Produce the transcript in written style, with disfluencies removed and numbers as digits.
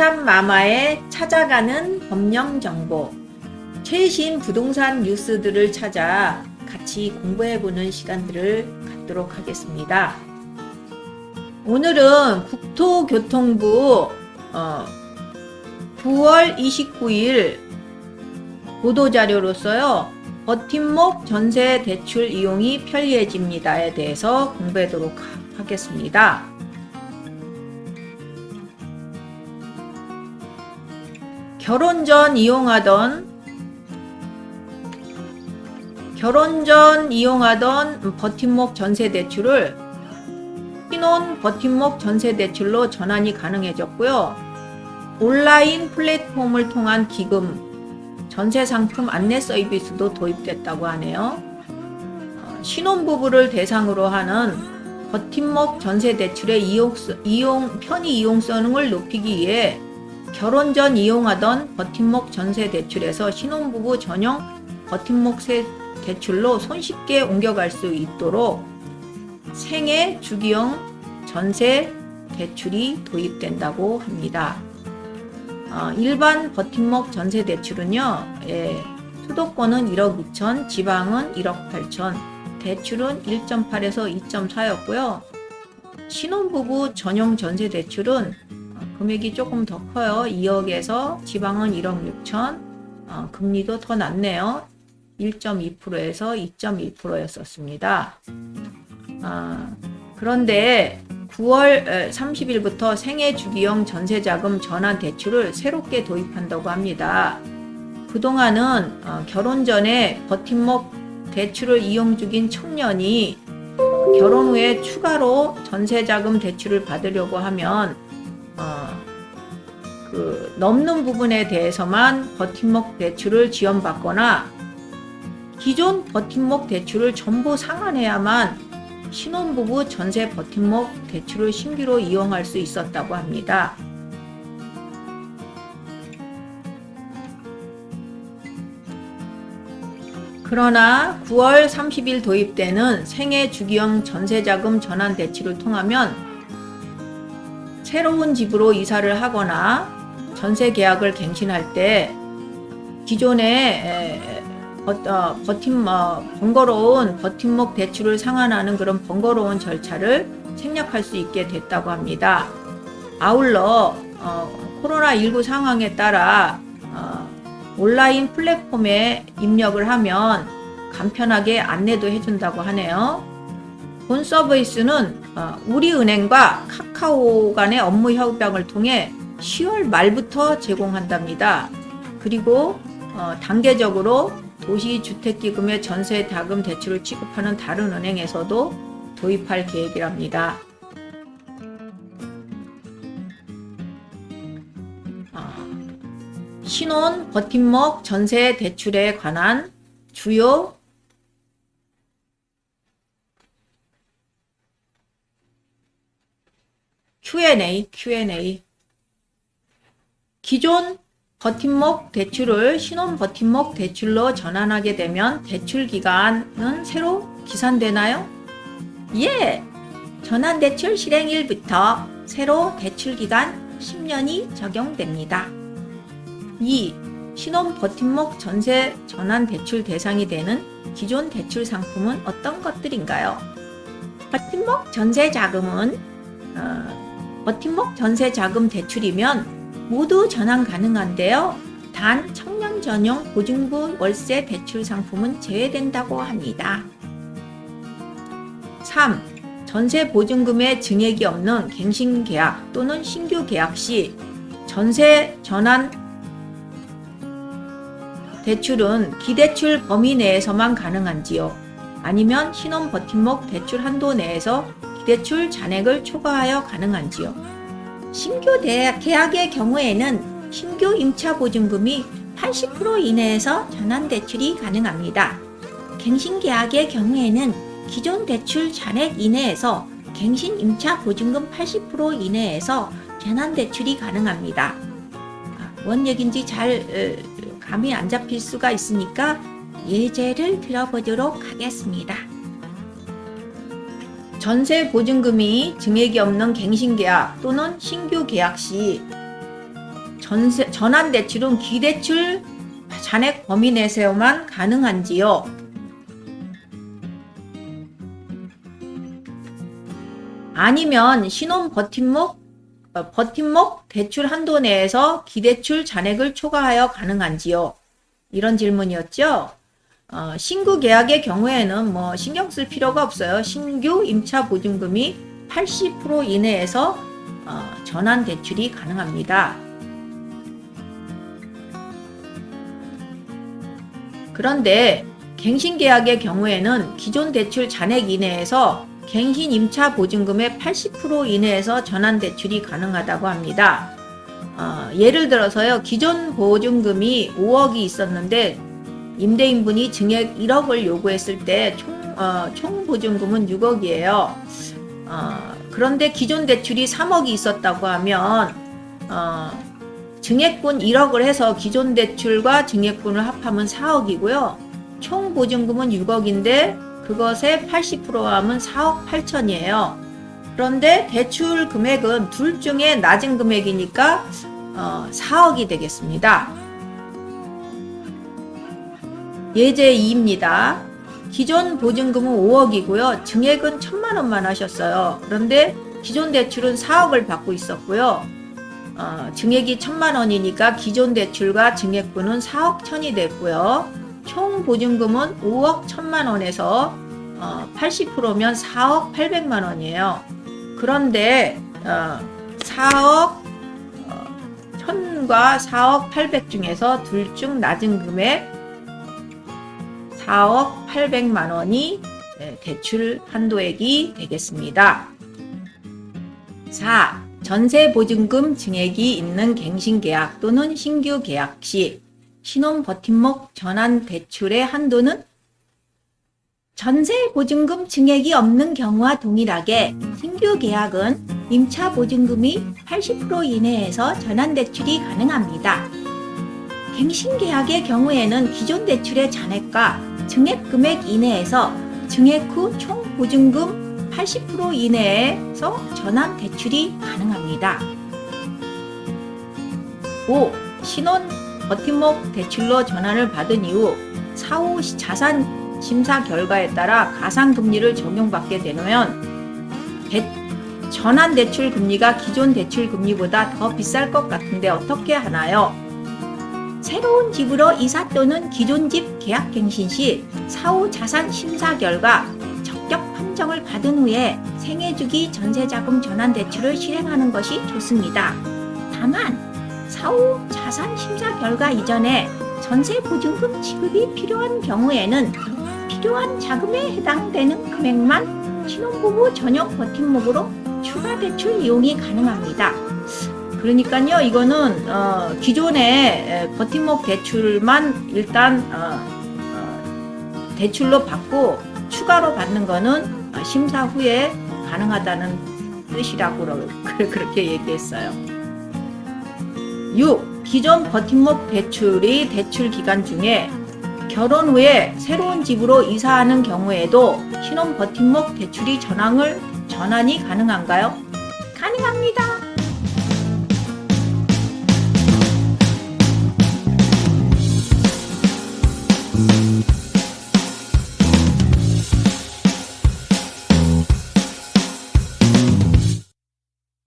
부동산 마마의 찾아가는 법령 정보, 최신 부동산 뉴스들을 찾아 같이 공부해보는 시간들을 갖도록 하겠습니다. 오늘은 국토교통부 9월 29일 보도자료로서요, 버팀목 전세 대출 이용이 편리해집니다에 대해서 공부하도록 하겠습니다. 결혼 전 이용하던 버팀목 전세 대출을 신혼 버팀목 전세 대출로 전환이 가능해졌고요. 온라인 플랫폼을 통한 기금, 전세 상품 안내 서비스도 도입됐다고 하네요. 신혼부부를 대상으로 하는 버팀목 전세 대출의 편의 이용성을 높이기 위해 결혼 전 이용하던 버팀목 전세 대출에서 신혼부부 전용 버팀목 대출로 손쉽게 옮겨갈 수 있도록 생애 주기형 전세 대출이 도입된다고 합니다. 일반 버팀목 전세 대출은요, 수도권은 1억 2천, 지방은 1억 8천, 대출은 1.8에서 2.4였고요. 신혼부부 전용 전세 대출은 금액이 조금 더 커요. 2억에서 지방은 1억 6천, 금리도 더 낮네요. 1.2%에서 2.1%였었습니다. 그런데 9월 30일부터 생애주기형 전세자금 전환 대출을 새롭게 도입한다고 합니다. 그동안은 결혼 전에 버팀목 대출을 이용 중인 청년이 결혼 후에 추가로 전세자금 대출을 받으려고 하면 넘는 부분에 대해서만 버팀목 대출을 지원받거나 기존 버팀목 대출을 전부 상환해야만 신혼부부 전세 버팀목 대출을 신규로 이용할 수 있었다고 합니다. 그러나 9월 30일 도입되는 생애주기형 전세자금 전환 대출을 통하면 새로운 집으로 이사를 하거나 전세 계약을 갱신할 때 기존에 번거로운 버팀목 대출을 상환하는 그런 번거로운 절차를 생략할 수 있게 됐다고 합니다. 아울러 코로나19 상황에 따라 온라인 플랫폼에 입력을 하면 간편하게 안내도 해준다고 하네요. 본 서비스는 우리은행과 카카오 간의 업무 협약을 통해 10월 말부터 제공한답니다. 그리고 단계적으로 도시주택기금의 전세자금 대출을 취급하는 다른 은행에서도 도입할 계획이랍니다. 신혼 버팀목 전세 대출에 관한 주요 Q&A. 기존 버팀목 대출을 신혼 버팀목 대출로 전환하게 되면 대출 기간은 새로 기산되나요? 예! 전환 대출 실행일부터 새로 대출 기간 10년이 적용됩니다. 2. 신혼 버팀목 전세 전환 대출 대상이 되는 기존 대출 상품은 어떤 것들인가요? 버팀목 전세 자금은 버팀목 전세 자금 대출이면 모두 전환 가능한데요. 단 청년 전용 보증부 월세 대출 상품은 제외된다고 합니다. 3. 전세 보증금의 증액이 없는 갱신 계약 또는 신규 계약 시 전세 전환 대출은 기대출 범위 내에서만 가능한지요? 아니면 신혼 버팀목 대출 한도 내에서 기대출 잔액을 초과하여 가능한지요? 신규 계약의 경우에는 신규 임차 보증금이 80% 이내에서 전환 대출이 가능합니다. 갱신 계약의 경우에는 기존 대출 잔액 이내에서 갱신 임차 보증금 80% 이내에서 전환 대출이 가능합니다. 뭔 얘기인지 잘 감이 안 잡힐 수가 있으니까 예제를 들어보도록 하겠습니다. 전세 보증금이 증액이 없는 갱신계약 또는 신규 계약 시 전환 대출은 기대출 잔액 범위 내에서만 가능한지요? 아니면 신혼 버팀목 대출 한도 내에서 기대출 잔액을 초과하여 가능한지요? 이런 질문이었죠. 신규 계약의 경우에는 뭐 신경 쓸 필요가 없어요. 신규 임차 보증금이 80% 이내에서 전환 대출이 가능합니다. 그런데 갱신 계약의 경우에는 기존 대출 잔액 이내에서 갱신 임차 보증금의 80% 이내에서 전환 대출이 가능하다고 합니다. 예를 들어서요, 기존 보증금이 5억이 있었는데 임대인분이 증액 1억을 요구했을 때 총 보증금은 6억이에요. 그런데 기존 대출이 3억이 있었다고 하면 증액분 1억을 해서 기존 대출과 증액분을 합하면 4억이고요. 총 보증금은 6억인데 그것의 80% 하면 4억 8천이에요. 그런데 대출 금액은 둘 중에 낮은 금액이니까 4억이 되겠습니다. 예제 2입니다. 기존 보증금은 5억이고요. 증액은 1,000만 원만 하셨어요. 그런데 기존 대출은 4억을 받고 있었고요. 증액이 1,000만 원이니까 기존 대출과 증액분은 4억 1천이 됐고요. 총 보증금은 5억 1,000만 원에서 80%면 4억 800만 원이에요. 그런데 4억 1,000과 4억 800 중에서 둘 중 낮은 금액 4억 800만 원이 대출 한도액이 되겠습니다. 4. 전세 보증금 증액이 있는 갱신 계약 또는 신규 계약 시 신혼 버팀목 전환 대출의 한도는 전세 보증금 증액이 없는 경우와 동일하게 신규 계약은 임차 보증금이 80% 이내에서 전환 대출이 가능합니다. 갱신 계약의 경우에는 기존 대출의 잔액과 증액 금액 이내에서 증액 후 총 보증금 80% 이내에서 전환 대출이 가능합니다. 5. 신혼 버팀목 대출로 전환을 받은 이후 사후 자산 심사 결과에 따라 가상금리를 적용받게 되면 전환 대출 금리가 기존 대출 금리보다 더 비쌀 것 같은데 어떻게 하나요? 새로운 집으로 이사 또는 기존 집 계약 갱신 시 사후 자산 심사 결과 적격 판정을 받은 후에 생애주기 전세자금 전환 대출을 실행하는 것이 좋습니다. 다만 사후 자산 심사 결과 이전에 전세 보증금 지급이 필요한 경우에는 필요한 자금에 해당되는 금액만 신혼부부 전용 버팀목으로 추가 대출 이용이 가능합니다. 그러니까요, 이거는 기존의 버팀목 대출만 일단 대출로 받고 추가로 받는 거는 심사 후에 가능하다는 뜻이라고 그렇게 얘기했어요. 6. 기존 버팀목 대출이 대출 기간 중에 결혼 후에 새로운 집으로 이사하는 경우에도 신혼 버팀목 대출이 전환이 가능한가요? 가능합니다.